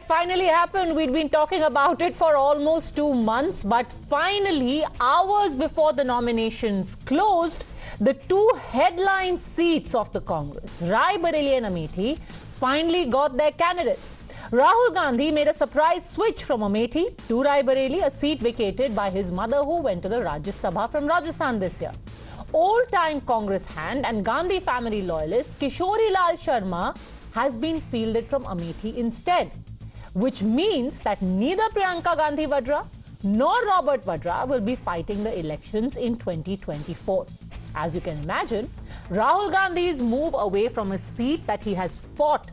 finally happened. We'd been talking about it for almost 2 months, but finally, hours before the nominations closed, the two headline seats of the Congress, Rai Bareli and Amethi, finally got their candidates. Rahul Gandhi made a surprise switch from Amethi to Rai Bareli, a seat vacated by his mother who went to the Rajya Sabha from Rajasthan this year. Old-time Congress hand and Gandhi family loyalist Kishori Lal Sharma has been fielded from Amethi instead, which means that neither Priyanka Gandhi Vadra nor Robert Vadra will be fighting the elections in 2024. As you can imagine, Rahul Gandhi's move away from a seat that he has fought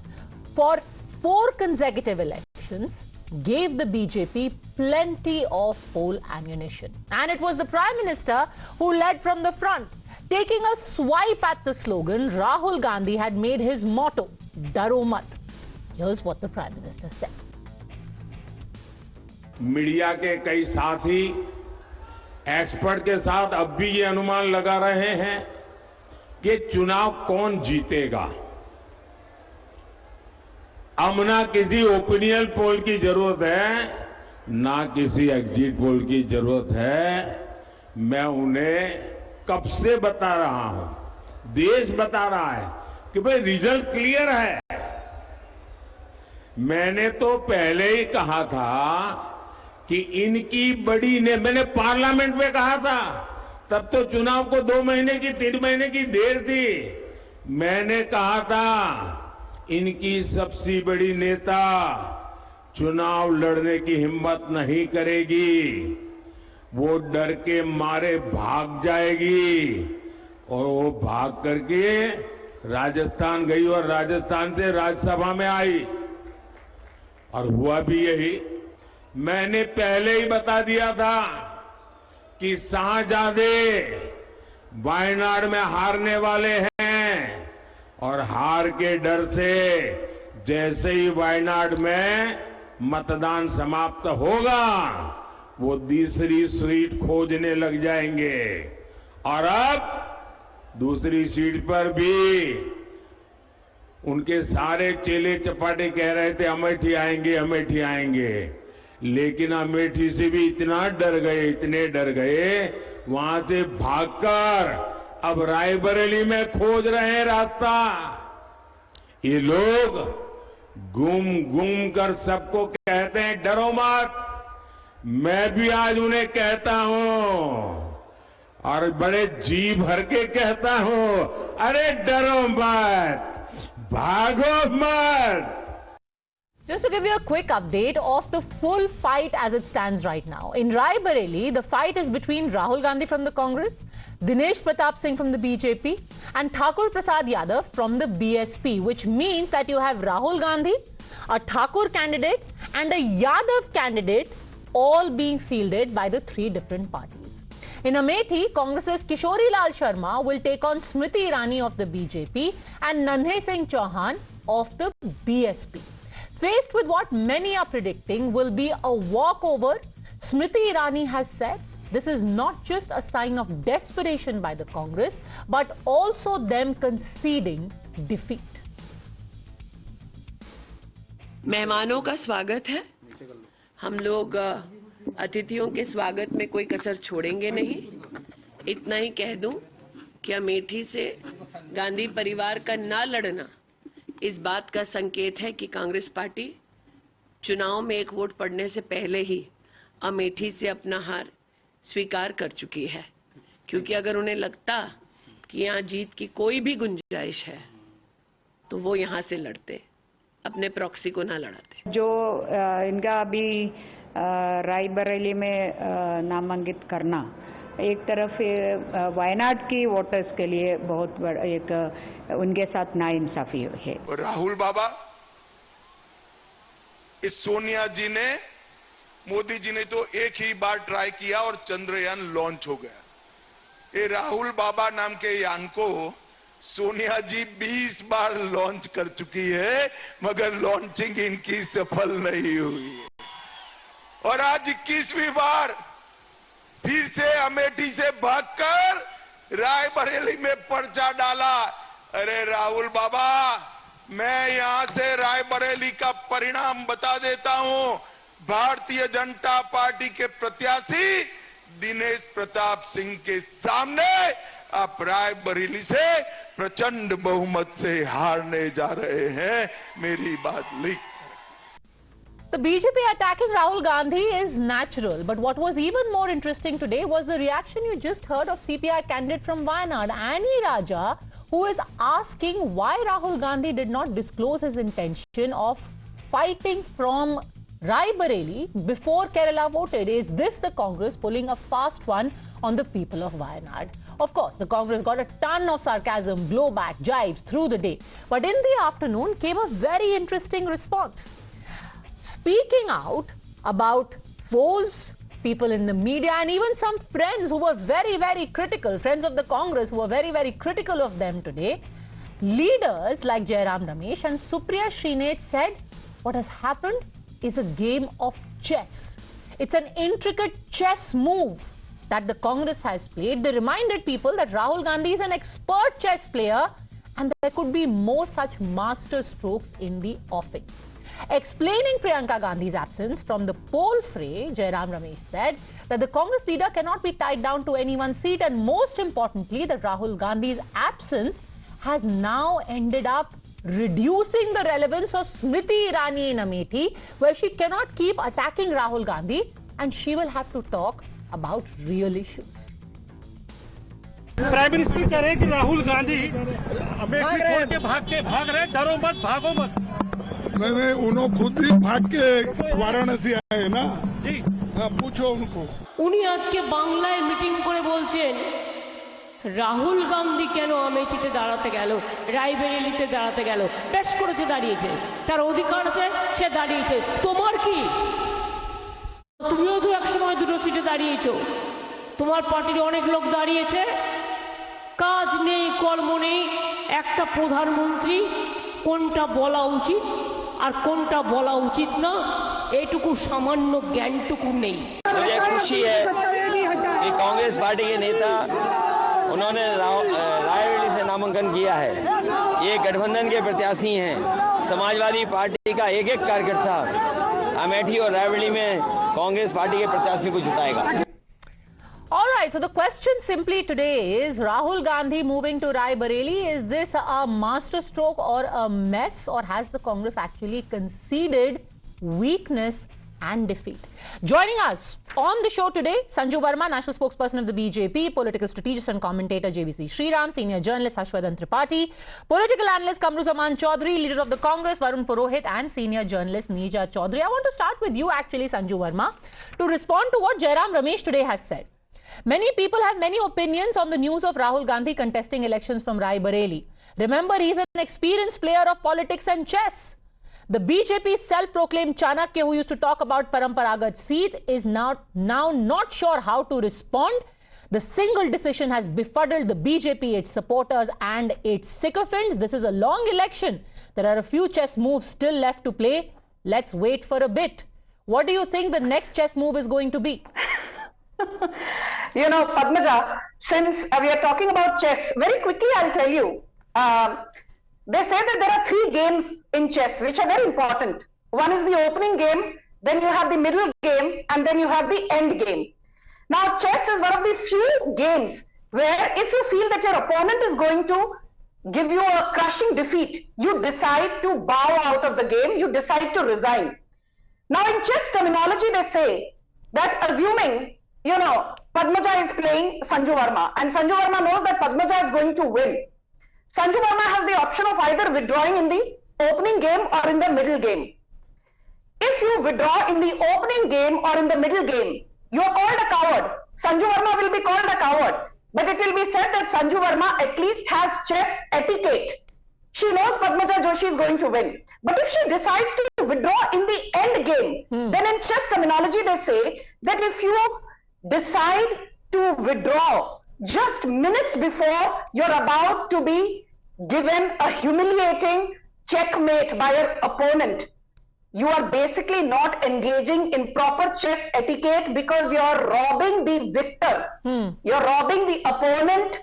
for 4 consecutive elections gave the BJP plenty of poll ammunition. And it was the Prime Minister who led from the front. Taking a swipe at the slogan Rahul Gandhi had made his motto, Daro Mat. Here's what the Prime Minister said. Media के कई साथी expert के साथ अब भी ये अनुमान लगा रहे हैं कि चुनाव कौन जीतेगा। अब ना किसी ओपिनियन पोल की जरूरत है, ना किसी एग्जिट पोल की जरूरत है। मैं उन्हें कब से बता रहा हूं, देश बता रहा है कि भाई रिजल्ट क्लियर है। मैंने तो पहले ही कहा था कि इनकी बड़ी ने, मैंने पार्लियामेंट में कहा था, तब तो चुनाव को 2 महीने की 3 महीने की देर थी। मैंने कहा था इनकी सबसे बड़ी नेता चुनाव लड़ने की हिम्मत नहीं करेगी, वो डर के मारे भाग जाएगी। और वो भाग करके राजस्थान गई और राजस्थान से राज्यसभा में आई और हुआ भी यही। मैंने पहले ही बता दिया था कि शाहजादे वायनाड में हारने वाले हैं और हार के डर से जैसे ही वायनाड में मतदान समाप्त होगा वो दूसरी सीट खोजने लग जाएंगे। और अब दूसरी सीट पर भी उनके सारे चेले चपाटे कह रहे थे अमेठी आएंगे, अमेठी आएंगे, लेकिन अमेठी से भी इतना डर गए, इतने डर गए, वहां से भागकर अब रायबरेली में खोज रहे हैं रास्ता। ये लोग घूम घूम कर सबको कहते हैं डरो मत। मैं भी आज उन्हें कहता हूं और बड़े जी भर के कहता हूं, अरे डरो मत, भागो मत। Just to give you a quick update of the full fight as it stands right now. In Rai Bareli, the fight is between Rahul Gandhi from the Congress, Dinesh Pratap Singh from the BJP, and Thakur Prasad Yadav from the BSP, which means that you have Rahul Gandhi, a Thakur candidate, and a Yadav candidate all being fielded by the 3 different parties. In Amethi, Congress's Kishori Lal Sharma will take on Smriti Irani of the BJP and Nanhe Singh Chauhan of the BSP. Faced with what many are predicting will be a walkover, Smriti Irani has said this is not just a sign of desperation by the Congress, but also them conceding defeat. मेहमानों का स्वागत है। हम लोग अतिथियों के स्वागत में कोई कसर छोड़ेंगे नहीं। इतना ही कह दूं कि अमेठी से गांधी परिवार का ना लड़ना इस बात का संकेत है कि कांग्रेस पार्टी चुनाव में 1 वोट पड़ने से पहले ही अमेठी से अपना हार स्वीकार कर चुकी है, क्योंकि अगर उन्हें लगता कि यहाँ जीत की कोई भी गुंजाइश है तो वो यहाँ से लड़ते, अपने प्रॉक्सी को ना लड़ाते। जो इनका अभी रायबरेली में नामांकित करना एक तरफ वायनाड की वोटर्स के लिए बहुत बड़ा एक उनके साथ नाइंसाफी है। राहुल बाबा, इस सोनिया जी ने, मोदी जी ने तो एक ही बार ट्राई किया और चंद्रयान लॉन्च हो गया। ये राहुल बाबा नाम के यान को सोनिया जी 20 बार लॉन्च कर चुकी है, मगर लॉन्चिंग इनकी सफल नहीं हुई। और आज 21वीं बार फिर से अमेठी से भागकर रायबरेली में पर्चा डाला। अरे राहुल बाबा, मैं यहां से रायबरेली का परिणाम बता देता हूं। भारतीय जनता पार्टी के प्रत्याशी दिनेश प्रताप सिंह के सामने आप रायबरेली से प्रचंड बहुमत से हारने जा रहे हैं। मेरी बात लिख। The BJP attacking Rahul Gandhi is natural, but what was even more interesting today was the reaction you just heard of CPI candidate from Wayanad, Annie Raja, who is asking why Rahul Gandhi did not disclose his intention of fighting from Raebareli before Kerala voted. Is this the Congress pulling a fast one on the people of Wayanad? Of course, the Congress got a ton of sarcasm, blowback, jibes through the day. But in the afternoon came a very interesting response. Speaking out about foes, people in the media, and even some friends who were very, very critical, friends of the Congress who were very, very critical of them today, leaders like Jairam Ramesh and Supriya Srinath said, what has happened is a game of chess. It's an intricate chess move that the Congress has played. They reminded people that Rahul Gandhi is an expert chess player and there could be more such master strokes in the offing. Explaining Priyanka Gandhi's absence from the poll fray, Jairam Ramesh said that the Congress leader cannot be tied down to any one seat, and most importantly that Rahul Gandhi's absence has now ended up reducing the relevance of Smriti Irani in Amethi, where she cannot keep attacking Rahul Gandhi and she will have to talk about real issues. Prime minister कह रहे हैं कि राहुल गांधी अमेठी छोड़ के भाग रहे, डरो मत, भागो मत। नहीं, उन्होंने खुद ही भाग के वाराणसी आए ना जी। हाँ, पूछो उनको। उन्हीं आज के बांग्लाয় মিটিং করে বলছেন রাহুল গান্ধী কেন আমেথিতে দাঁড়াতে গেল, রায়বেরেলিতে দাঁড়াতে গেল, বেশ করেছে, দাঁড়িয়েছে, তার অধিকার আছে, সে দাঁড়িয়েছে, তোমার কি? তুমিও তো এক সময় দুটো সিটে দাঁড়িয়েছো, তোমার পার্টির অনেক লোক দাঁড়িয়েছে, কাজ নেই, কর্ম নেই, একটা প্রধানমন্ত্রী কোনটা বলা উচিত আর কোনটা বলা উচিত না এইটুকু সামান্য জ্ঞানটুকু নেই। मुझे खुशी है कि कांग्रेस पार्टी के नेता उन्होंने रायबरेली से नामांकन किया है। ये गठबंधन के प्रत्याशी हैं। समाजवादी पार्टी का एक कार्यकर्ता अमेठी और रायबरेली में कांग्रेस पार्टी के प्रत्याशी को जिताएगा। All right, so the question simply today is Rahul Gandhi moving to Raebareli, is this a masterstroke or a mess, or has the Congress actually conceded weakness and defeat? Joining us on the show today, Sanju Verma, national spokesperson of the BJP, political strategist and commentator JVC Sriram, senior journalist Harshvardhan Tripathi, political analyst Kamruzaman Chaudhary, leader of the Congress Varun Purohit, and senior journalist Neeja Chaudhary. I want to start with you actually, Sanju Verma, to respond to what Jairam Ramesh today has said. Many people have many opinions on the news of Rahul Gandhi contesting elections from Raebareli. Remember, he's an experienced player of politics and chess. The BJP self-proclaimed Chanakya, who used to talk about Paramparagat seat, is now not sure how to respond. The single decision has befuddled the BJP, its supporters and its sycophants. This is a long election. There are a few chess moves still left to play. Let's wait for a bit. What do you think the next chess move is going to be? You know, Padmaja, since we are talking about chess, very quickly I'll tell you, they say that there are 3 games in chess which are very important. One is the opening game, then you have the middle game, and then you have the end game. Now, chess is one of the few games where if you feel that your opponent is going to give you a crushing defeat, you decide to bow out of the game, you decide to resign. Now, in chess terminology, they say that assuming, you know, Padmaja is playing Sanju Verma, and Sanju Verma knows that Padmaja is going to win. Sanju Verma has the option of either withdrawing in the opening game or in the middle game. If you withdraw in the opening game or in the middle game, you are called a coward. Sanju Verma will be called a coward. But it will be said that Sanju Verma at least has chess etiquette. She knows Padmaja Joshi is going to win. But if she decides to withdraw in the end game, then in chess terminology they say that if you decide to withdraw just minutes before you're about to be given a humiliating checkmate by your opponent, you are basically not engaging in proper chess etiquette because you're robbing the victor. You're robbing the opponent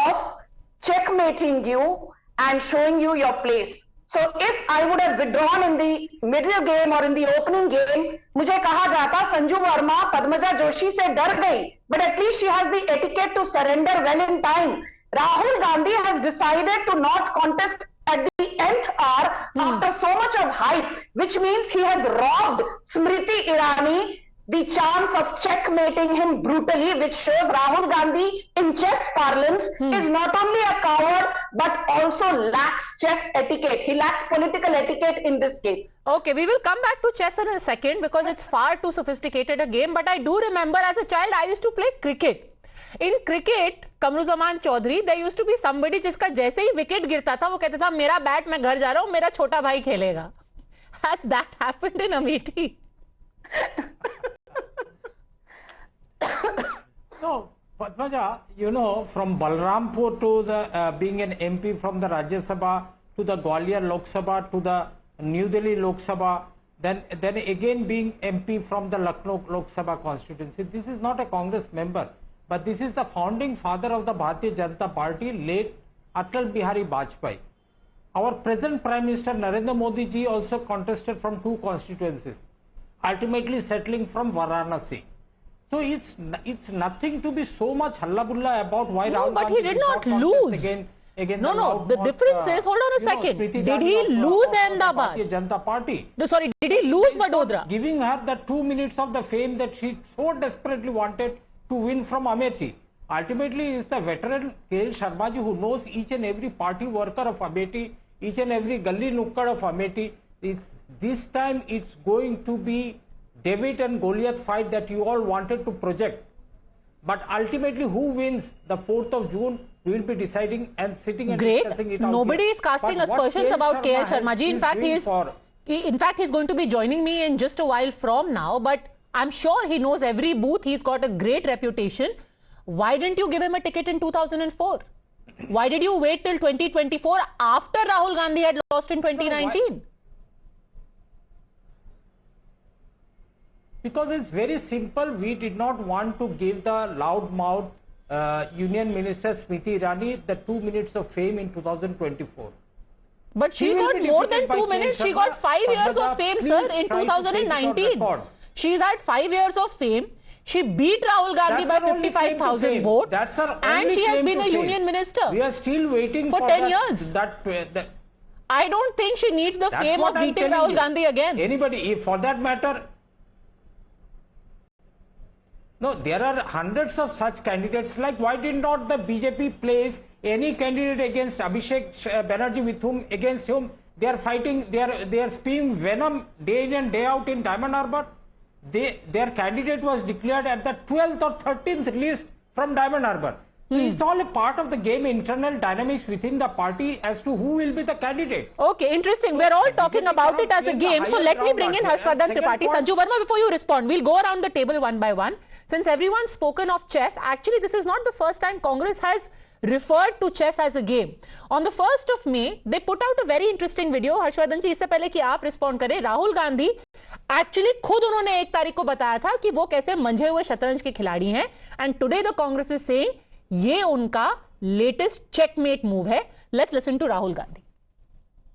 of checkmating you and showing you your place. So if I would have withdrawn in the middle game or in the opening game, मुझे कहा जाता संजू वर्मा पद्मजा जोशी से डर गई, but at least she has the etiquette to surrender well in time. Rahul Gandhi has decided to not contest at the nth hour after so much of hype, which means he has robbed Smriti Irani the chance of checkmating him brutally, which shows Rahul Gandhi in chess parlance is not only a coward but also lacks chess etiquette. He lacks political etiquette in this case. Okay, we will come back to chess in a second because it's far too sophisticated a game. But I do remember as a child I used to play cricket. In cricket, कमरुज़मान Chaudhary, there used to be somebody जिसका जैसे ही wicket गिरता था वो कहता था मेरा bat मैं घर जा रहा हूँ, मेरा छोटा भाई खेलेगा. Has that happened in Amethi? No, Padmaja, you know, from Balrampur to the being an MP from the Rajya Sabha to the Gwalior Lok Sabha to the New Delhi Lok Sabha, then again being MP from the Lucknow Lok Sabha constituency. This is not a Congress member, but this is the founding father of the Bharatiya Janata Party, late Atal Bihari Vajpayee. Our present Prime Minister Narendra Modi ji also contested from 2 constituencies, ultimately settling from Varanasi. So it's nothing to be so much hallabulla about why Rahul but Gandhi he did not lose. Again No, the difference is, hold on a second. Did he lose Ahmedabad? Janata Party. No, sorry, did he lose Vadodara? Giving her the 2 minutes of the fame that she so desperately wanted to win from Amethi. Ultimately, is the veteran KL Sharma ji who knows each and every party worker of Amethi, each and every gully nukkad of Amethi. This time it's going to be David and Goliath fight that you all wanted to project. But ultimately, who wins the 4th of June, we will be deciding and sitting and discussing it out. Nobody here. is casting But aspersions about KL Sharma ji. In fact, he's going to be joining me in just a while from now. But I'm sure he knows every booth. He's got a great reputation. Why didn't you give him a ticket in 2004? Why did you wait till 2024 after Rahul Gandhi had lost in 2019? Because it's very simple. We did not want to give the loudmouth Union Minister Smriti Irani the 2 minutes of fame in 2024. But she got more than 2 minutes. She got 5 years of fame, sir, in 2019. She's had 5 years of fame. She beat Rahul Gandhi by 55,000 votes. That's her and she has been a union minister. We are still waiting for 10 years. I don't think she needs the fame of beating Rahul Gandhi again. Anybody, if for that matter. No, there are hundreds of such candidates. Like, why did not the BJP place any candidate against Abhishek Banerjee against whom they are fighting, they are spewing venom day in and day out in Diamond Harbour? Their candidate was declared at the 12th or 13th list from Diamond Harbour. So it's all a part of the game, internal dynamics within the party as to who will be the candidate. Okay, interesting. We're all talking about it as a game. So let me bring in Harshvardhan Tripathi. Sanju Verma, before you respond, we'll go around the table one by one. Since everyone's spoken of chess, actually this is not the first time Congress has referred to chess as a game. On the 1st of May, they put out a very interesting video. Harshvardhan ji, इससे पहले कि आप respond करें, Rahul Gandhi actually खुद उन्होंने 1 तारीख को बताया था कि वो कैसे मंझे हुए शतरंज के खिलाड़ी हैं. And today the Congress is saying ये उनका latest checkmate move है. Let's listen to Rahul Gandhi.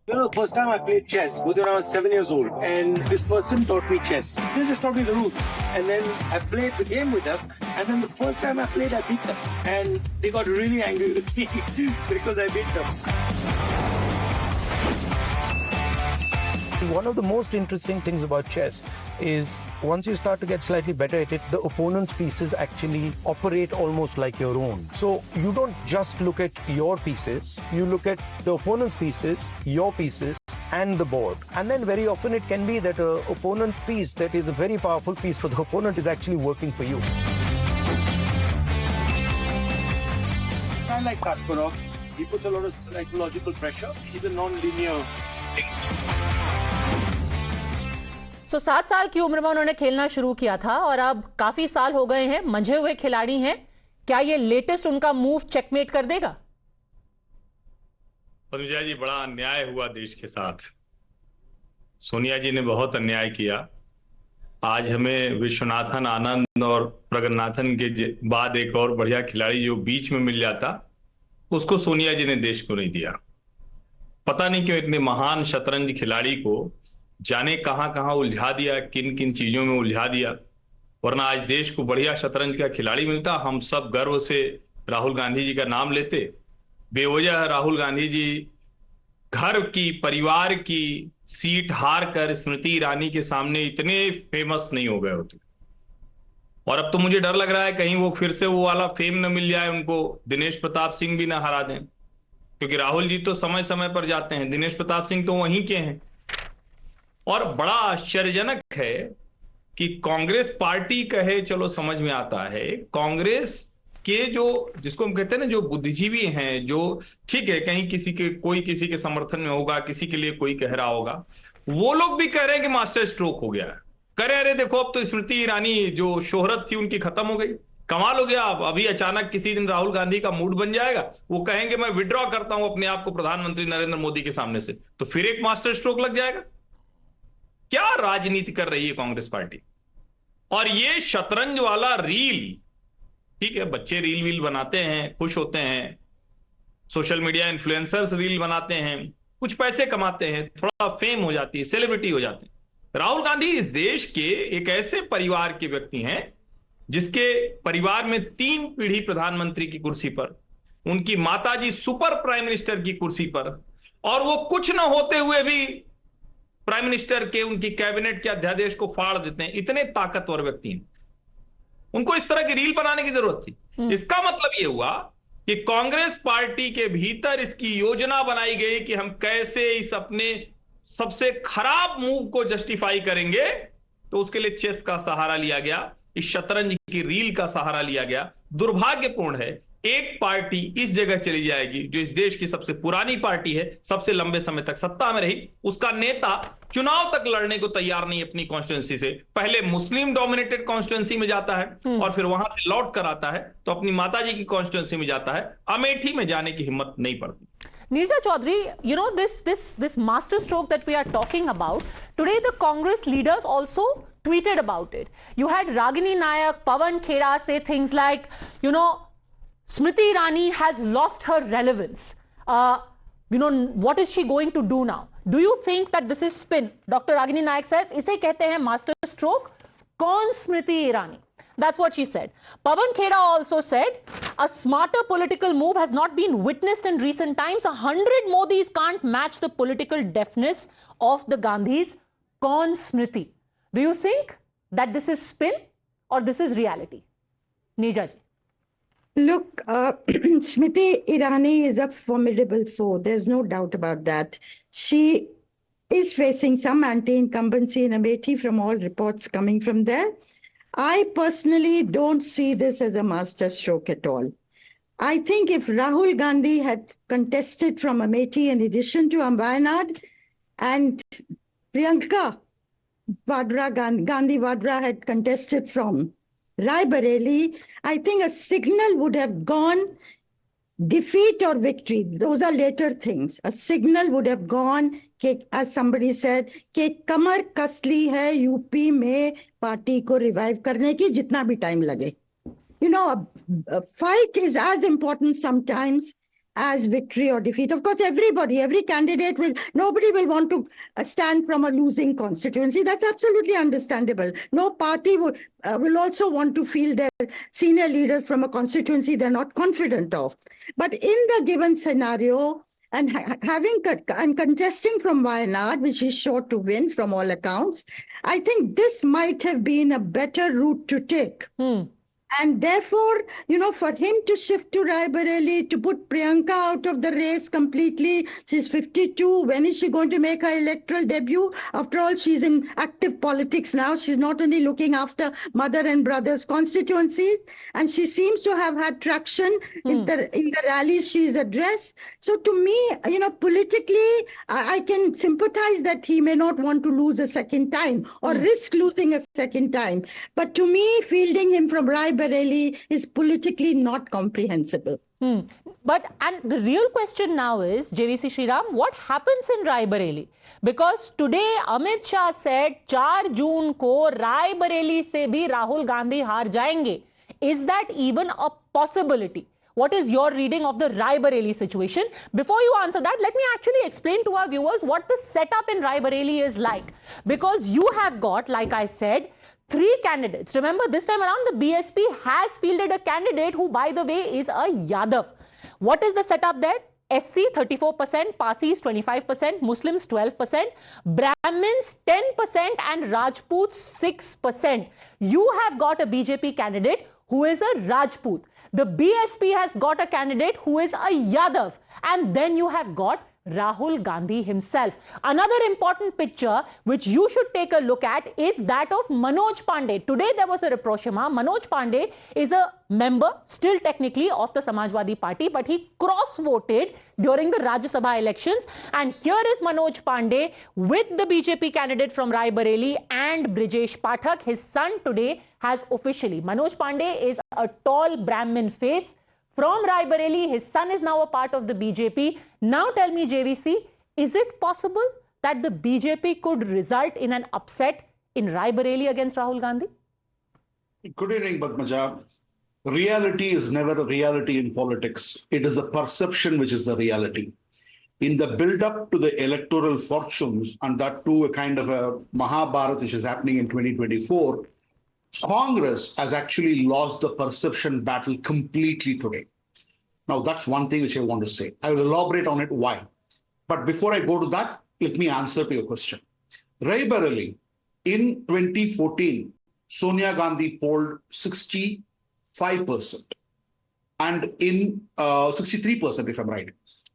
You know, the first time I played chess was when I was 7 years old, and this person taught me chess. They just taught me the rules, and then I played the game with them, and then the first time I played, I beat them, and they got really angry with me because I beat them. One of the most interesting things about chess is once you start to get slightly better at it, the opponent's pieces actually operate almost like your own. So you don't just look at your pieces, you look at the opponent's pieces, your pieces, and the board. And then very often it can be that an opponent's piece that is a very powerful piece for the opponent is actually working for you. A guy like Kasparov, he puts a lot of psychological pressure. He's a non-linear thinker. So 7 साल की उम्र में उन्होंने खेलना शुरू किया था और अब काफी साल हो गए हैं, मंझे हुए खिलाड़ी हैं. क्या ये लेटेस्ट उनका मूव चेकमेट कर देगा? पद्मजा जी, बड़ा अन्याय हुआ देश के साथ. सोनिया जी ने बहुत अन्याय किया. आज हमें विश्वनाथन आनंद और प्रगन्नाथन के बाद एक और बढ़िया खिलाड़ी जो बीच में मिल जाता, उसको सोनिया जी ने देश को नहीं दिया. पता नहीं क्यों इतने महान शतरंज खिलाड़ी को जाने कहां कहां उलझा दिया, किन किन चीजों में उलझा दिया। वरना आज देश को बढ़िया शतरंज का खिलाड़ी मिलता, हम सब गर्व से राहुल गांधी जी का नाम लेते। बेवजह राहुल गांधी जी घर की, परिवार की सीट हार कर स्मृति ईरानी के सामने इतने फेमस नहीं हो गए होते। और अब तो मुझे डर लग रहा है कहीं वो फिर से वो वाला फेम न मिल जाए उनको, दिनेश प्रताप सिंह भी ना हरा दें, क्योंकि राहुल जी तो समय समय पर जाते हैं, दिनेश प्रताप सिंह तो वहीं के हैं। और बड़ा आश्चर्यजनक है कि कांग्रेस पार्टी कहे, चलो समझ में आता है, कांग्रेस के जो, जिसको हम कहते हैं ना, जो बुद्धिजीवी हैं, जो ठीक है कहीं किसी के, कोई किसी के समर्थन में होगा, किसी के लिए कोई कह रहा होगा, वो लोग भी कह रहे हैं कि मास्टर स्ट्रोक हो गया है। करे अरे देखो अब तो स्मृति ईरानी जो शोहरत थी उनकी खत्म हो गई, कमाल हो गया। अभी अचानक किसी दिन राहुल गांधी का मूड बन जाएगा, वो कहेंगे मैं विड्रॉ करता हूं अपने आप को प्रधानमंत्री नरेंद्र मोदी के सामने से, तो फिर एक मास्टर स्ट्रोक लग जाएगा। क्या राजनीति कर रही है कांग्रेस पार्टी। और ये शतरंज वाला रील, ठीक है बच्चे रील वील बनाते हैं, खुश होते हैं, सोशल मीडिया इन्फ्लुएंसर्स रील बनाते हैं, कुछ पैसे कमाते हैं, थोड़ा फेम हो जाती है, सेलिब्रिटी हो जाते हैं। राहुल गांधी इस देश के एक ऐसे परिवार के व्यक्ति हैं जिसके परिवार में 3 पीढ़ी प्रधानमंत्री की कुर्सी पर, उनकी माताजी सुपर प्राइम मिनिस्टर की कुर्सी पर, और वो कुछ न होते हुए भी प्राइम मिनिस्टर के, उनकी कैबिनेट के अध्यादेश को फाड़ देते हैं। इतने ताकतवर व्यक्ति हैं, उनको इस तरह की रील बनाने की जरूरत थी। इसका मतलब यह हुआ कि कांग्रेस पार्टी के भीतर इसकी योजना बनाई गई कि हम कैसे इस अपने सबसे खराब मूव को जस्टिफाई करेंगे, तो उसके लिए चेस का सहारा लिया गया, इस शतरंज की रील का सहारा लिया गया। दुर्भाग्यपूर्ण है, एक पार्टी इस जगह चली जाएगी जो इस देश की सबसे पुरानी पार्टी है, सबसे लंबे समय तक सत्ता में रही, उसका नेता चुनाव तक लड़ने को तैयार नहीं अपनी कॉन्स्टिट्यूंसी से, पहले मुस्लिम डोमिनेटेड कॉन्स्टिट्यूंसी में जाता है और फिर वहां से लौट कर आता है तो अपनी माताजी की कॉन्स्टिट्यूंसी में जाता है, अमेठी में जाने की हिम्मत नहीं पड़ती। Neerja Chaudhary, you know, this master stroke that we are talking about, today the Congress leaders also tweeted about it. You had Ragini Nayak, Pawan Khera say things like, you know, Smriti Irani has lost her relevance. You know, what is she going to do now? Do you think that this is spin? Dr. Ragini Nayak says, इसे कहते हैं master stroke. कौन Smriti Irani? That's what she said. Pawan Khera also said, a smarter political move has not been witnessed in recent times. 100 Modis can't match the political deafness of the Gandhis. Kaun Smriti? Do you think that this is spin or this is reality? Neerja ji. Look, Smriti Irani is a formidable foe. There's no doubt about that. She is facing some anti-incumbency in Amethi from all reports coming from there. I personally don't see this as a master stroke at all. I think if Rahul Gandhi had contested from Amethi in addition to Wayanad, and Priyanka Gandhi Vadra had contested from Raebareli, I think a signal would have gone, defeat or victory, those are later things. A signal would have gone, as somebody said, कि कमर कसली है UP में party को revive करने की जितना भी time लगे. You know, a fight is as important sometimes as victory or defeat. Of course, every candidate nobody will want to stand from a losing constituency. That's absolutely understandable. No party will also want to field their senior leaders from a constituency they're not confident of. But in the given scenario, and contesting from Wayanad, which is sure to win from all accounts, I think this might have been a better route to take. And therefore, you know, for him to shift to Raebareli, to put Priyanka out of the race completely, she's 52. When is she going to make her electoral debut? After all, she's in active politics now. She's not only looking after mother and brother's constituencies, and she seems to have had traction in the rallies she's addressed. So to me, you know, politically, I can sympathize that he may not want to lose a second time or risk losing a second time. But to me, fielding him from Raebareli is politically not comprehensible. But, and the real question now is, JVC Sriram, what happens in Raebareli? Because today Amit Shah said 4 June को Raebareli से भी Rahul Gandhi हार जाएंगे. Is that even a possibility? what is your reading of the Raebareli situation? Before you answer that, let me actually explain to our viewers what the setup in Raebareli is like. Because you have got, like I said, 3 candidates. Remember, this time around, the BSP has fielded a candidate who, by the way, is a Yadav. What is the setup there? SC 34%, Parsis 25%, Muslims 12%, Brahmins 10% and Rajputs 6%. You have got a BJP candidate who is a Rajput. The BSP has got a candidate who is a Yadav. And then you have got Rahul Gandhi himself. Another important picture which you should take a look at is that of Manoj Pandey. Today there was a rapprochement. Manoj Pandey is a member, still technically, of the Samajwadi Party, but he cross-voted during the Rajya Sabha elections. And here is Manoj Pandey with the BJP candidate from Raebareli and Brijesh Pathak. His son today has officially. Manoj Pandey is a tall Brahmin face from Raebareli. His son is now a part of the BJP. Now tell me, JVC, is it possible that the BJP could result in an upset in Raebareli against Rahul Gandhi? Good evening, Padmaja. Reality is never a reality in politics. It is a perception which is the reality. In the build-up to the electoral fortunes, and that too a kind of a Mahabharata which is happening in 2024, Congress has actually lost the perception battle completely today. Now, that's one thing which I want to say. I will elaborate on it why. But before I go to that, let me answer to your question. Raebareli, in 2014, Sonia Gandhi polled 65% and in 63%, if I'm right.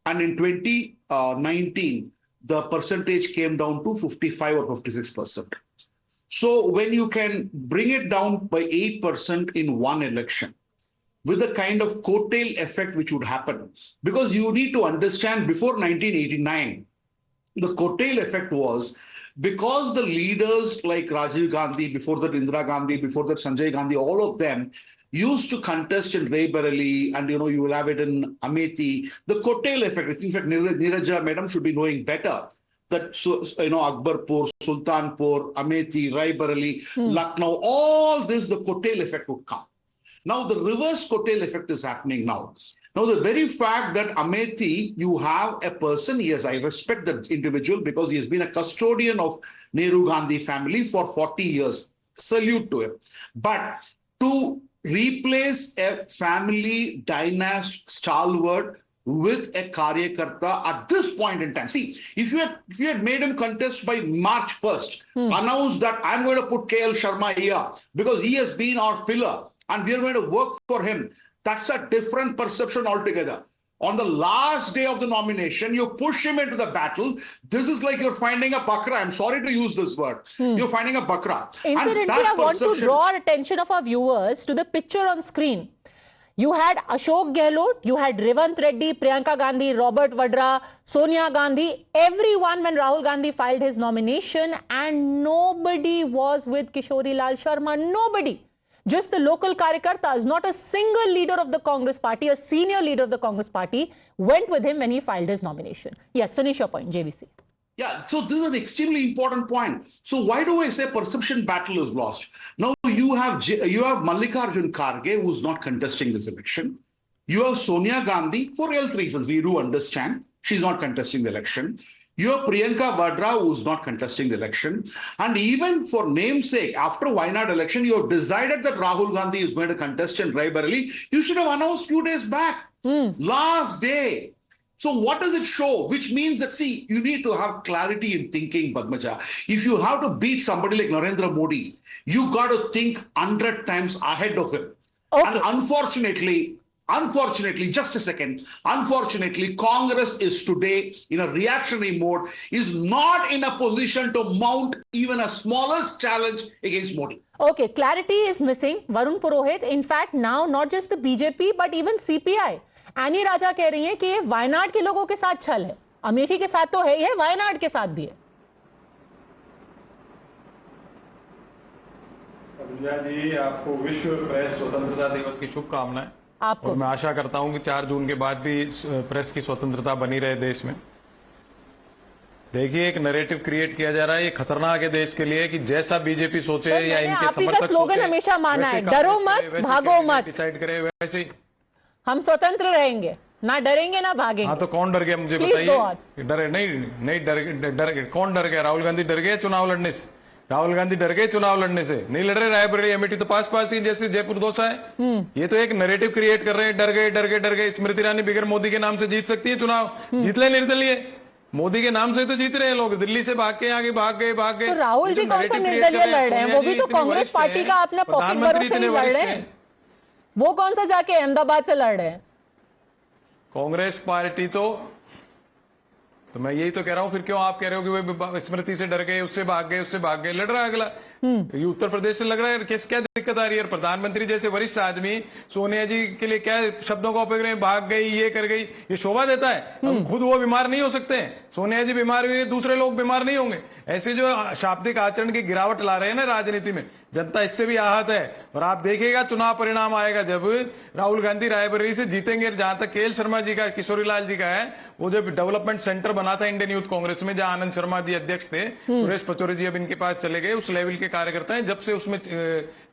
And in 2019, the percentage came down to 55 or 56%. So when you can bring it down by 8% in one election, with the kind of coattail effect which would happen, because you need to understand before 1989, the coattail effect was because the leaders like Rajiv Gandhi, before that Indira Gandhi, before that Sanjay Gandhi, all of them used to contest in Raebareli, and you will have it in Amethi. The coattail effect, in fact, Neeraja madam should be knowing better. That Akbarpur, Sultanpur, Amethi, Raebareli, Lucknow, all this, the coattail effect would come. Now the reverse coattail effect is happening now. Now the very fact that Amethi, you have a person, yes, I respect that individual because he has been a custodian of Nehru Gandhi family for 40 years. Salute to him. But to replace a family dynasty stalwart with a Karyakarta at this point in time. See, if you had made him contest by March 1st, announced that I'm going to put KL Sharma here because he has been our pillar and we are going to work for him, that's a different perception altogether. On the last day of the nomination, you push him into the battle. This is like you're finding a bakra. I'm sorry to use this word. You're finding a bakra. Incidentally, I want to draw attention of our viewers to the picture on screen. You had Ashok Gehlot, you had Revant Reddy, Priyanka Gandhi, Robert Vadra, Sonia Gandhi, everyone when Rahul Gandhi filed his nomination, and nobody was with Kishori Lal Sharma, nobody. Just the local Karyakartas, not a single leader of the Congress party, a senior leader of the Congress party, went with him when he filed his nomination. Yes, finish your point, JVC. Yeah, so this is an extremely important point. So why do I say perception battle is lost? Now you have Mallikarjun Kharge, who's not contesting this election. You have Sonia Gandhi, for health reasons, we do understand. She's not contesting the election. You have Priyanka Vadra, who's not contesting the election. And even for namesake, after Wayanad election, you have decided that Rahul Gandhi is going to contest in Raebareli. You should have announced a few days back. Last day. So what does it show? Which means that, see, you need to have clarity in thinking, Padmaja. If you have to beat somebody like Narendra Modi, you got to think 100 times ahead of him. Okay. And unfortunately, just a second, unfortunately, Congress is today in a reactionary mode, is not in a position to mount even a smallest challenge against Modi. Okay, clarity is missing. Varun Purohit, in fact, now not just the BJP, but even CPI. Annie Raja कह रही हैं कि ये वायनाड के लोगों के साथ छल है, अमेठी के साथ तो है ही है, वायनाड के साथ भी है। अभिया जी, आपको विश्व प्रेस स्वतंत्रता दिवस की शुभकामनाएं। आपको और मैं आशा करता हूं कि 4 जून के बाद भी प्रेस की स्वतंत्रता बनी रहे देश में। देखिए, एक नैरेटिव क्रिएट किया जा रहा है, ये खतरनाक है देश के लिए कि जैसा बीजेपी सोचे या इनके समर्थक सोचे, स्लोगन हमेशा माना है, डरो मत, भागो मत, डिसाइड करे वैसे ही। हम स्वतंत्र रहेंगे, ना डरेंगे ना भागेंगे। हाँ तो कौन डर गया मुझे बताइए? डरे नहीं कौन डर गया? राहुल गांधी डर गए चुनाव लड़ने से? राहुल गांधी डर गए चुनाव लड़ने से? नहीं लड़ रहे। रायबरेली अमेठी तो पास ही जैसे जयपुर दौसा है। ये तो एक नैरेटिव क्रिएट कर रहे हैं, डर गए। स्मृति ईरानी बिगर मोदी के नाम से जीत सकती है चुनाव, जीत ले निर्दलीय। मोदी के नाम से तो जीत रहे हैं लोग, दिल्ली से भाग के आगे भाग गए। तो राहुल जी कौन सा निर्दलीय लड़ रहे हैं? वो भी तो कांग्रेस पार्टी का अपना पॉकेट भरोसे से लड़ रहे हैं। वो कौन सा जाके अहमदाबाद से लड़ रहे हैं? कांग्रेस पार्टी तो मैं यही तो कह रहा हूं, फिर क्यों आप कह रहे हो कि वे स्मृति से डर गए, उससे भाग गए, लड़ रहा है अगला। ये उत्तर प्रदेश से लग रहा है। क्या दिक्कत आ रही है? प्रधानमंत्री जैसे वरिष्ठ आदमी सोनिया जी के लिए क्या शब्दों का उपयोग रहे? भाग गई, ये कर गई, ये शोभा देता है? हम खुद वो बीमार नहीं हो सकते हैं? सोनिया जी बीमार हुई, दूसरे लोग बीमार नहीं होंगे? ऐसे जो शाब्दिक आचरण की गिरावट ला रहे हैं ना राजनीति में, जनता इससे भी आहत है। और आप देखिएगा चुनाव परिणाम आएगा जब राहुल गांधी रायबरेली से जीतेंगे। जहां तक केएल शर्मा जी का, किशोरीलाल जी का है, वो जब डेवलपमेंट सेंटर बना था इंडियन यूथ कांग्रेस में, जहां आनंद शर्मा जी अध्यक्ष थे, सुरेश पचौरी जी अब इनके पास चले गए, उस लेवल के कार्यकर्ता हैं, जब से उसमें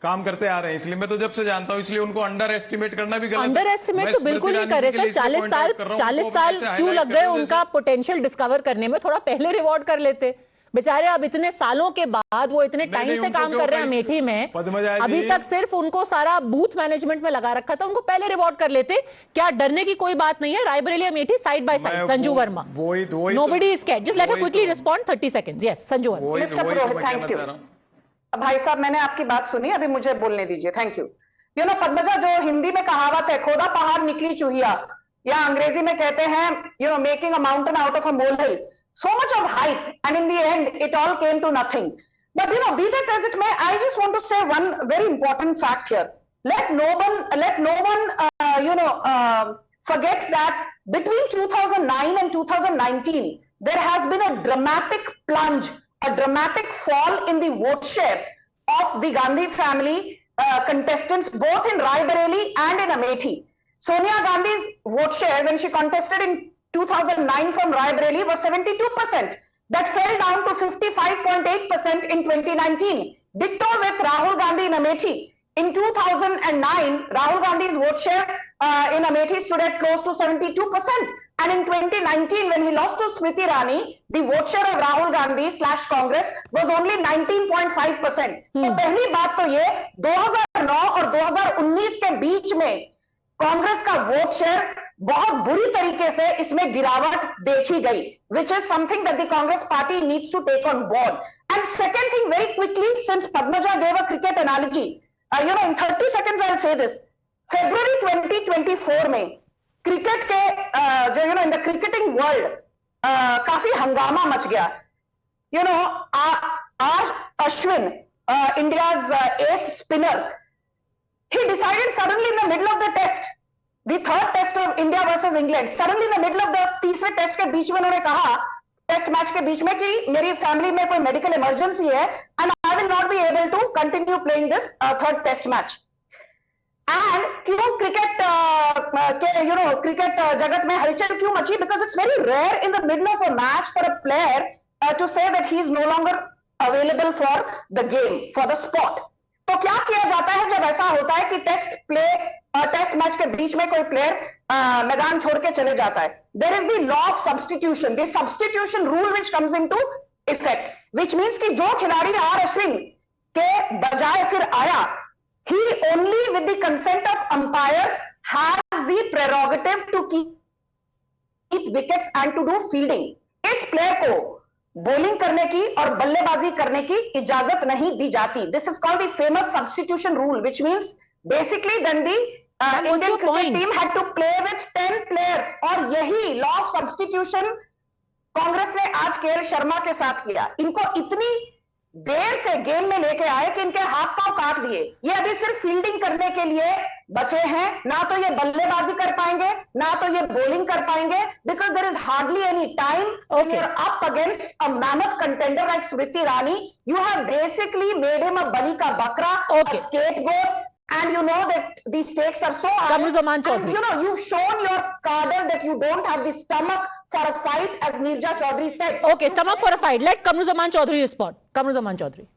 काम करते आ रहे हैं। इसलिए मैं तो जब से जानता हूं, इसलिए उनको अंडर एस्टिमेट करना भी गलत। अंडर एस्टिमेट तो बिल्कुल नहीं कर रहे सर। 40 साल क्यों लग गए उनका पोटेंशियल डिस्कवर करने में? थोड़ा पहले रिवॉर्ड कर लेते बेचारे। अब इतने सालों के बाद वो इतने टाइम से काम कर रहे हैं अमेठी में, अभी तक सिर्फ उनको सारा बूथ मैनेजमेंट में लगा रखा था, उनको पहले रिवॉर्ड कर लेते। क्या डरने की कोई बात नहीं है? Raebareli Amethi side by side. Sanju Verma, nobody is scared. Just let us quickly respond 30 seconds. Yes Sanju Verma. Mister Purohit, thank you. भाई साहब मैंने आपकी बात सुनी, अभी मुझे बोलने दीजिए। Thank you. You know Padmaja, जो हिंदी में कहावत है, खोदा पहाड़ निकली चूहिया, या अंग्रेजी में कहते हैं you know making a mountain out of a molehill. So much of hype, and in the end, it all came to nothing. But you know, be that as it may, I just want to say one very important fact here. Let no one, forget that between 2009 and 2019, there has been a dramatic plunge, a dramatic fall in the vote share of the Gandhi family contestants, both in Raebareli and in Amethi. Sonia Gandhi's vote share when she contested in 2009 from Raebareli was 72%. That fell down to 55.8% in 2019. Ditto with Rahul Gandhi in Amethi. In 2009, Rahul Gandhi's vote share in Amethi stood at close to 72%. And in 2019, when he lost to Smriti Irani, the vote share of Rahul Gandhi / Congress was only 19.5%. तो पहली बात तो ये 2009 और 2019 के बीच में कांग्रेस का vote share बहुत बुरी तरीके से इसमें गिरावट देखी गई, which is something that the Congress party needs to take on board. And second thing, very quickly, since Padmaja gave a cricket analogy, in 30 seconds I'll say this. February 2024 में cricket के जो in the cricketing world काफी हंगामा much गया. Ashwin, India's ace spinner, he decided suddenly in the middle of the test, the third test of India versus England, suddenly in the middle of the तीसरे test के बीच में उन्होंने कहा, test match के बीच में, कि मेरी फैमिली में कोई मेडिकल इमरजेंसी है and I will not be able to continue playing this third test match. And क्यों क्रिकेट के क्रिकेट जगत में हलचल क्यों मची? Because it's very rare in the middle of a match for a player to say that he is no longer available for the game, for the sport. तो क्या किया जाता है जब ऐसा होता है कि टेस्ट मैच के बीच में कोई प्लेयर मैदान छोड़ के चले जाता है? There is the law of substitution, the substitution rule which comes into effect, which means कि जो खिलाड़ी आर अश्विन के बजाय फिर आया, he only with the consent of umpires has the prerogative to keep wickets and to do fielding. इस player को bowling करने की और बल्लेबाजी करने की इजाजत नहीं दी जाती। This is called the famous substitution rule, which means basically then the Indian cricket team had to play with 10 players. और यही लॉ ऑफ सब्स्टिट्यूशन कांग्रेस ने आज केएल शर्मा के साथ किया। इनको इतनी देर से गेम में लेके आए कि इनके हाथ पांव काट दिए। ये अभी सिर्फ फील्डिंग करने के लिए बचे हैं, ना तो ये बल्लेबाजी कर पाएंगे ना तो ये बॉलिंग कर पाएंगे, because there is hardly any time when you are up against a mammoth contender like Smriti Irani. You have basically made him a बलि का बकरा, a scapegoat, and you know that the stakes are so high. And you've shown your cadre that you don't have the stomach for a fight, as Neerja Chaudhary said. Okay, stomach for a fight. Let Kamruzaman Chaudhary respond. Kamruzaman Chaudhary.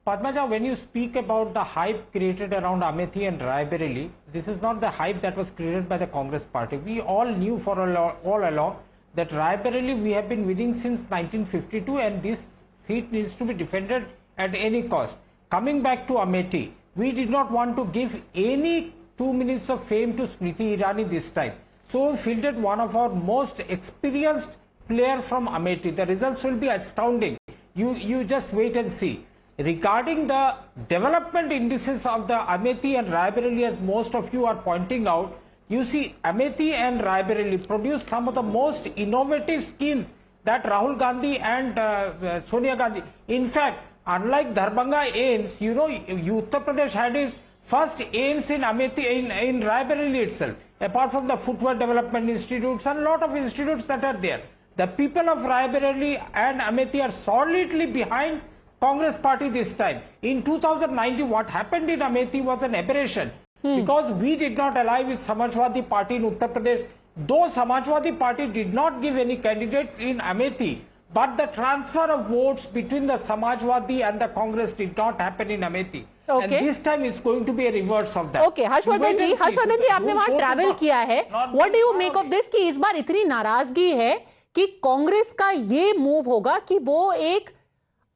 Padmaja, when you speak about the hype created around Amethi and Raebareli, this is not the hype that was created by the Congress party. We all knew for all along that Raebareli we have been winning since 1952 and this seat needs to be defended at any cost. Coming back to Amethi, we did not want to give any 2 minutes of fame to Smriti Irani this time. So we fielded one of our most experienced player from Amethi. The results will be astounding. You just wait and see. Regarding the development indices of the Amethi and Raebareli, as most of you are pointing out, you see Amethi and Raebareli produced some of the most innovative schemes that Rahul Gandhi and Sonia Gandhi. In fact, unlike Darbhanga AIIMS, you know, Uttar Pradesh had its first AIIMS in Amethi, in Raebareli itself, apart from the Footwear Development Institutes and a lot of institutes that are there. The people of Raebareli and Amethi are solidly behind Congress party this time. In 2019, what happened in Amethi was an aberration because we did not ally with Samajwadi party in Uttar Pradesh. Though Samajwadi party did not give any candidate in Amethi, but the transfer of votes between the Samajwadi and the Congress did not happen in Amethi. Okay. And this time it's going to be a reverse of that. Okay, Harshvardhan जी आपने वहाँ travel किया है. What do you make of this कि इस बार इतनी नाराजगी है कि कांग्रेस का ये मूव होगा कि वो एक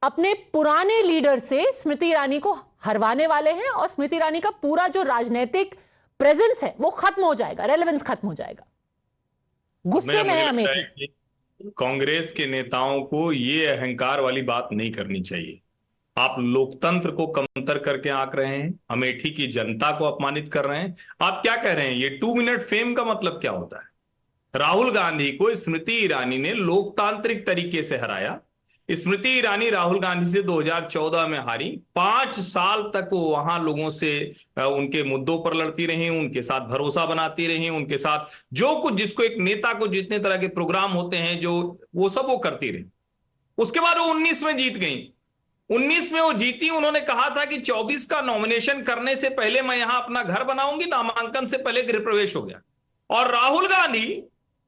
अपने पुराने लीडर से स्मृति ईरानी को हरवाने वाले हैं और स्मृति ईरानी का पूरा जो राजनीतिक प्रेजेंस है वो खत्म हो जाएगा, रेलेवेंस खत्म हो जाएगा. गुस्से में है अमेठी. कांग्रेस के नेताओं को ये अहंकार वाली बात नहीं करनी चाहिए. आप लोकतंत्र को कमतर करके आंक रहे हैं, अमेठी की जनता को अपमानित कर रहे हैं. आप क्या कह रहे हैं? ये 2 मिनट फेम का मतलब क्या होता है? राहुल गांधी को स्मृति ईरानी ने लोकतांत्रिक तरीके से हराया. स्मृति ईरानी राहुल गांधी से 2014 में हारी. 5 साल तक वो वहां लोगों से उनके मुद्दों पर लड़ती रही, उनके साथ भरोसा बनाती रही, उनके साथ जो कुछ जिसको एक नेता को जितने तरह के प्रोग्राम होते हैं जो वो सब वो करती रही. उसके बाद वो 19 में जीत गई. 19 में वो जीती. उन्होंने कहा था कि 24 का नॉमिनेशन करने से पहले मैं यहां अपना घर बनाऊंगी. नामांकन से पहले गृह प्रवेश हो गया और राहुल गांधी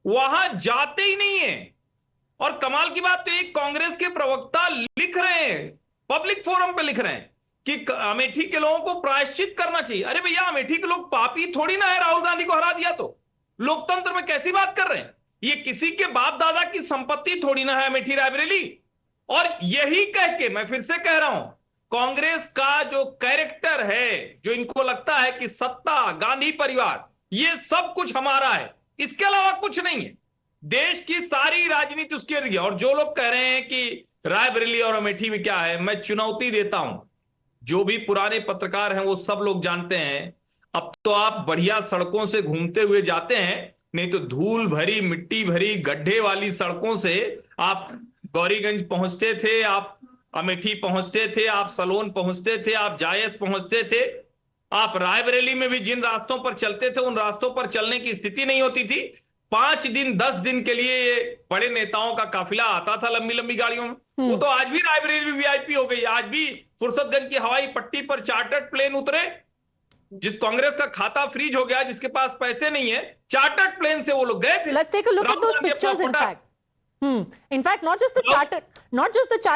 वहां जाते ही नहीं है. और कमाल की बात तो एक कांग्रेस के प्रवक्ता लिख रहे हैं, पब्लिक फोरम पे लिख रहे हैं कि अमेठी के लोगों को प्रायश्चित करना चाहिए. अरे भैया, अमेठी के लोग पापी थोड़ी ना है. राहुल गांधी को हरा दिया तो लोकतंत्र में कैसी बात कर रहे हैं? ये किसी के बाप दादा की संपत्ति थोड़ी ना है अमेठी रायबरेली. और यही कह के मैं फिर से कह रहा हूं, कांग्रेस का जो कैरेक्टर है, जो इनको लगता है कि सत्ता, गांधी परिवार, ये सब कुछ हमारा है, इसके अलावा कुछ नहीं है. देश की सारी राजनीति उसके इर्द गिर्द. और जो लोग कह रहे हैं कि रायबरेली और अमेठी में क्या है, मैं चुनौती देता हूं. जो भी पुराने पत्रकार हैं वो सब लोग जानते हैं, अब तो आप बढ़िया सड़कों से घूमते हुए जाते हैं, नहीं तो धूल भरी, मिट्टी भरी, गड्ढे वाली सड़कों से आप गौरीगंज पहुंचते थे, आप अमेठी पहुंचते थे, आप सलोन पहुंचते थे, आप जायस पहुंचते थे. आप रायबरेली में भी जिन रास्तों पर चलते थे उन रास्तों पर चलने की स्थिति नहीं होती थी. 5 दिन 10 दिन के लिए ये बड़े नेताओं का काफिला आता था लंबी लंबी गाड़ियों में. वो तो आज भी रायबरेली में वीआईपी हो गई. आज भी फुर्सतगंज की हवाई पट्टी पर चार्टर्ड प्लेन उतरे. जिस कांग्रेस का खाता फ्रीज हो गया, जिसके पास पैसे नहीं है, चार्टर्ड प्लेन से वो लोग गए थे. Let's take a look at those pictures. In fact, not just the charter.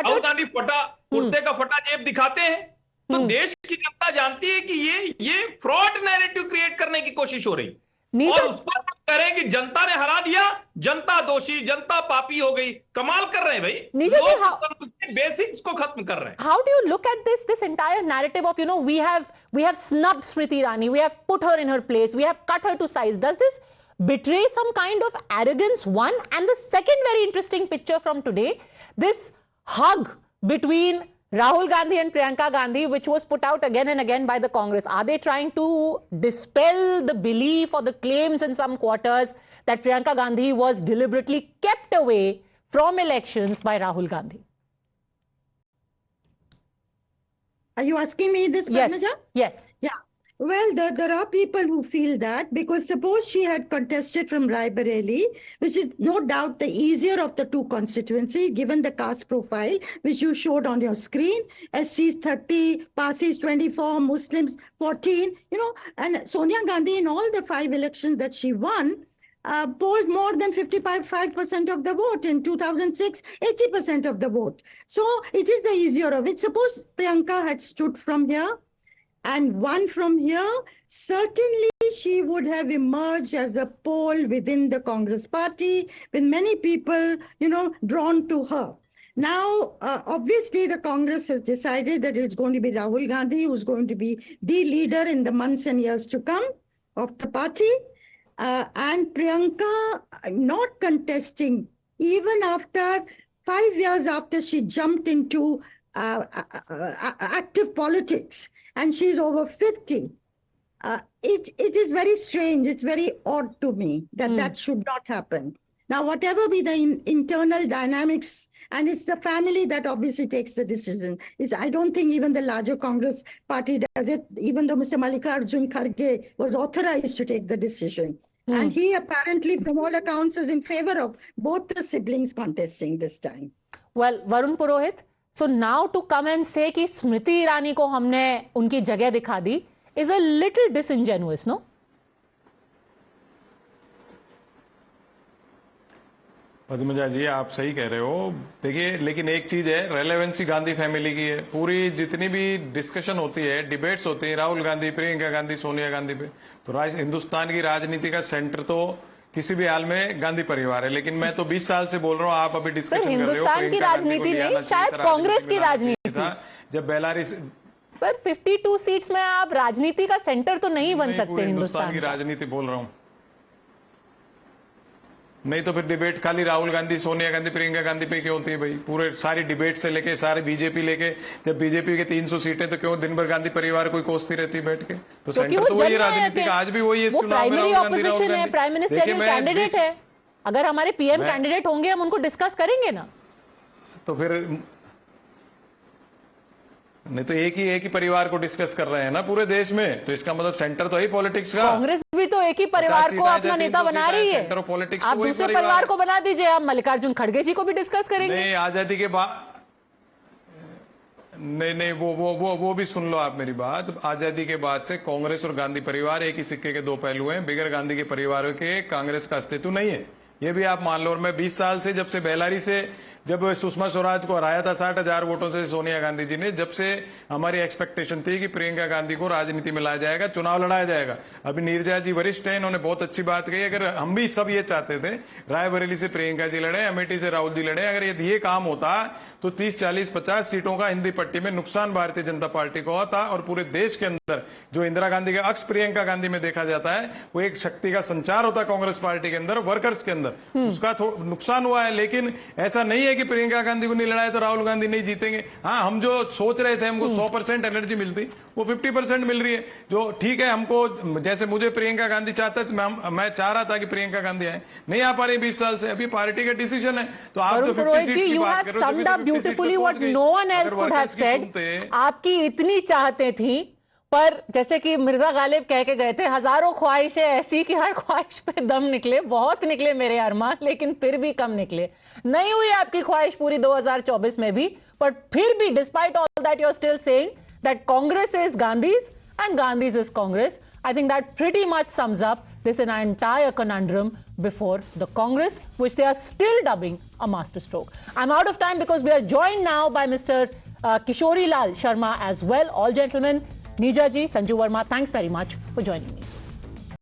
Rahul Gandhi फटा कुर्ते का फटा जेब दिखाते हैं. तो देश की जनता जानती है कि ये फ्रॉड नैरेटिव क्रिएट करने की कोशिश हो रही. और उस पर करें कि जनता ने हरा दिया, जनता दोषी, जनता पापी हो गई. कमाल कर रहे हैं भाई. लोग बेसिक्स को खत्म कर रहे हैं. How do you look at this entire narrative of, you know, we have snubbed Smriti Irani, we have put her in her place, we have cut her to size. Does this betray some kind of arrogance? One, and the second very interesting picture from today, this hug between Rahul Gandhi and Priyanka Gandhi, which was put out again and again by the Congress. Are they trying to dispel the belief or the claims in some quarters that Priyanka Gandhi was deliberately kept away from elections by Rahul Gandhi? Are you asking me this, Padmaja? Yes. Yeah. Well, there are people who feel that, because suppose she had contested from Raebareli, which is no doubt the easier of the two constituencies, given the caste profile, which you showed on your screen, SCs 30, Parsis 24, Muslims 14, you know, and Sonia Gandhi in all the 5 elections that she won, polled more than 55% of the vote. In 2006, 80% of the vote. So it is the easier of it. Suppose Priyanka had stood from here and won from here, certainly she would have emerged as a pole within the Congress party, with many people, drawn to her. Now, obviously, the Congress has decided that it's going to be Rahul Gandhi who's going to be the leader in the months and years to come of the party. And Priyanka not contesting, even after 5 years after she jumped into active politics, and she's over 50. It is very strange. It's very odd to me that that should not happen. Now, whatever be the internal dynamics, and it's the family that obviously takes the decision. I don't think even the larger Congress party does it, even though Mr. Mallikarjun Kharge was authorized to take the decision. And he apparently, from all accounts, is in favor of both the siblings contesting this time. Well, Varun Purohit, so now to come and say कि स्मृति ईरानी को हमने उनकी जगह दिखा दी is a little disingenuous, no? Padmaja जी, आप सही कह रहे हो। देखिए, लेकिन एक चीज है, रेलेवेंसी गांधी फैमिली की है। पूरी जितनी भी डिस्कशन होती है, डिबेट्स होती है राहुल गांधी, प्रियंका गांधी, सोनिया गांधी पे, तो हिंदुस्तान की राजनीति का सेंटर तो किसी भी हाल में गांधी परिवार है। लेकिन मैं तो 20 साल से बोल रहा हूँ, आप अभी डिस्कशन कर रहे हो हिंदुस्तान की राजनीति नहीं, शायद कांग्रेस की राजनीति था। जब बेलारूस पर 52 सीट्स में आप राजनीति का सेंटर तो नहीं बन सकते हिंदुस्तान की राजनीति बोल रहा हूँ। नहीं तो फिर डिबेट खाली राहुल गांधी, सोनिया गांधी, प्रियंका गांधी पे क्यों होती है भाई? पूरे सारी डिबेट से लेके सारे बीजेपी लेके, जब बीजेपी के 300 सीटें तो क्यों दिन भर गांधी परिवार कोई कोसती रहती है बैठ के? तो सेंटर तो वही राजनीति का, आज भी वही है। इस चुनाव में Rahul Gandhi prime minister candidate है। अगर हमारे पीएम कैंडिडेट होंगे, हम उनको डिस्कस करेंगे ना। तो फिर नहीं तो एक ही परिवार को डिस्कस कर रहे हैं ना पूरे देश में, तो इसका मतलब सेंटर तो ही पॉलिटिक्स का। कांग्रेस भी तो एक ही परिवार को अपना नेता बना रही है। आप दूसरे परिवार को बना दीजिए, आप मल्लिकार्जुन खड़गे जी को भी डिस्कस करेंगे। नहीं, आजादी के बाद नहीं वो भी सुन लो आप मेरी बात। आजादी के बाद से कांग्रेस और गांधी परिवार एक ही सिक्के के दो पहलू हैं। बगैर गांधी के परिवार के कांग्रेस का अस्तित्व नहीं है, ये भी आप मान लो। और मैं 20 साल से, जब से बेलारी से जब सुषमा स्वराज को हराया था 60,000 वोटों से सोनिया गांधी जी ने, जब से हमारी एक्सपेक्टेशन थी कि प्रियंका गांधी को राजनीति में लाया जाएगा, चुनाव लड़ाया जाएगा। अभी नीरजा जी वरिष्ठ हैं, इन्होंने बहुत अच्छी बात कही। अगर हम भी सब ये चाहते थे, रायबरेली से प्रियंका जी लड़े, अमेठी से राहुल जी लड़े, अगर ये काम होता तो 30, 40, 50 सीटों का हिंदी पट्टी में नुकसान भारतीय जनता पार्टी को होता। और पूरे देश के अंदर जो इंदिरा गांधी का अक्स प्रियंका गांधी में देखा जाता है, वो एक शक्ति का संचार होता कांग्रेस पार्टी के अंदर, वर्कर्स के अंदर, उसका नुकसान हुआ है। लेकिन ऐसा नहीं है कि प्रियंका गांधी नहीं लड़ाया तो राहुल गांधी नहीं जीतेंगे। हाँ, हम जो सोच रहे थे हमको 100% एनर्जी मिलती, वो 50% मिल रही है। जो ठीक है, हमको जैसे मुझे प्रियंका गांधी चाहता है, मैं चाह रहा था कि प्रियंका गांधी आए, नहीं आ पा रही 20 साल से। अभी पार्टी का डिसीजन है। तो आप जो 50 सीट्स की बात कर रहे हो, beautifully what no one else could have said. आपकी इतनी चाहते थी, पर जैसे कि मिर्जा गालिब कह के गए थे, हजारों ख्वाहिशें ऐसी कि हर ख्वाहिश पे दम निकले। बहुत निकले मेरे अरमान, लेकिन फिर भी कम निकले। नहीं हुई आपकी ख्वाहिश पूरी 2024 में भी, पर फिर भी despite all that you are still saying that Congress is Gandhis and Gandhis is Congress. I think that pretty much sums up this entire conundrum before the Congress, which they are still dubbing a masterstroke. I'm out of time because we are joined now by Mr. Kishori Lal Sharma as well. All gentlemen, Nija ji, Sanju Verma, thanks very much for joining me.